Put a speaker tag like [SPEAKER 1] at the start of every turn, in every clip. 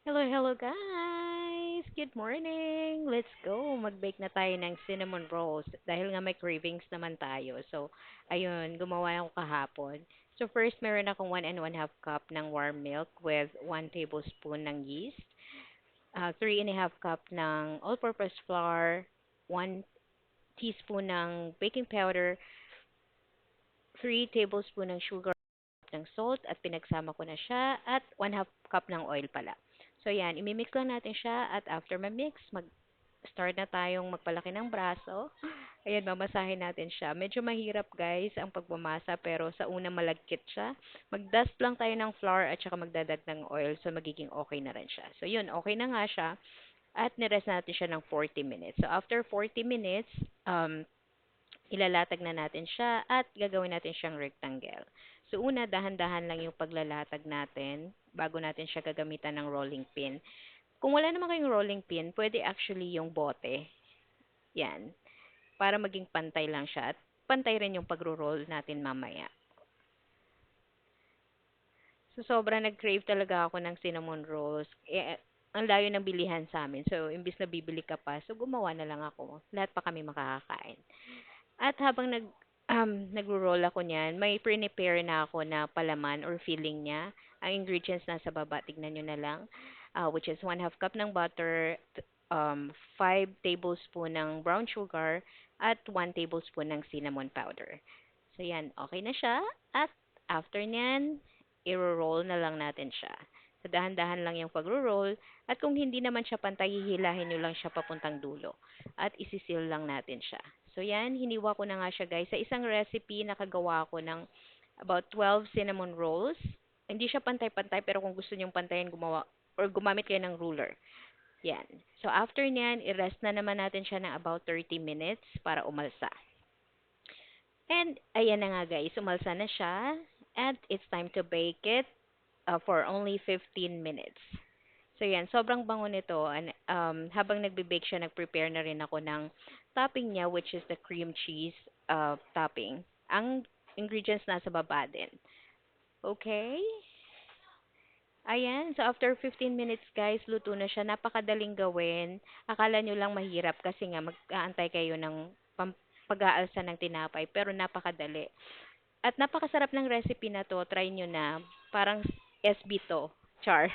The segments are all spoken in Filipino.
[SPEAKER 1] Hello, hello guys! Good morning! Let's go! Mag-bake na tayo ng cinnamon rolls dahil nga may cravings naman tayo. So, ayun, gumawa ako kahapon. So, first, meron akong 1 and 1/2 cup ng warm milk with 1 tablespoon ng yeast, 3 and a half cup ng all-purpose flour, 1 teaspoon ng baking powder, 3 tablespoon ng sugar, ng salt at pinagsama ko na siya at 1/2 cup ng oil pala. So yan, imimix lang natin siya at after ma-mix, mag-start na tayong magpalaki ng braso. Ayan, mamasahin natin siya. Medyo mahirap guys ang pagmamasa pero sa una malagkit siya. Mag-dust lang tayo ng flour at saka magdadag ng oil so magiging okay na rin siya. So yun, okay na nga siya at nirest natin siya ng 40 minutes. So after 40 minutes, ilalatag na natin siya at gagawin natin siyang rectangle. So una, dahan-dahan lang yung paglalatag natin bago natin siya gagamitan ng rolling pin. Kung wala naman kayong rolling pin, pwede actually yung bote. Yan. Para maging pantay lang siya at pantay rin yung pagro-roll natin mamaya. So sobrang nag-crave talaga ako ng cinnamon rolls. Ang layo ng bilihan sa amin. So imbis na bibili ka pa, so gumawa na lang ako. Lahat pa kami makakakain. At habang nagro-roll ako niyan, may prepare na ako na palaman or filling niya. Ang ingredients nasa baba, tignan nyo na lang. Which is 1/2 cup ng butter, 5 tablespoon ng brown sugar, at 1 tablespoon ng cinnamon powder. So yan, okay na siya. At after niyan, i-roll na lang natin siya. So dahan-dahan lang yung pagro-roll. At kung hindi naman siya pantay, hihilahin nyo lang siya papuntang dulo. At isisil lang natin siya. So yan, hiniwa ko na nga siya guys. Sa isang recipe, nakagawa ako ng about 12 cinnamon rolls. Hindi siya pantay-pantay, pero kung gusto nyong pantayin, gumawa or gumamit kayo ng ruler. Yan. So after niyan, i-rest na naman natin siya ng about 30 minutes para umalsa. And ayan na nga guys, umalsa na siya. And it's time to bake it for only 15 minutes. So yan, sobrang bango nito. And, habang nagbe-bake siya, nag-prepare na rin ako ng topping niya, which is the cream cheese topping. Ang ingredients nasa baba din. Okay? Ayan, so after 15 minutes guys, luto na siya. Napakadaling gawin. Akala nyo lang mahirap kasi nga mag-aantay kayo ng pag-aalsa ng tinapay, pero napakadali. At napakasarap ng recipe na to. Try nyo na. Parang SB to. Char.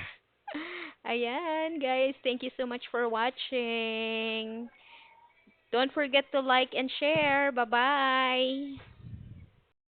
[SPEAKER 1] Ayan, guys. Thank you so much for watching. Don't forget to like and share. Bye-bye.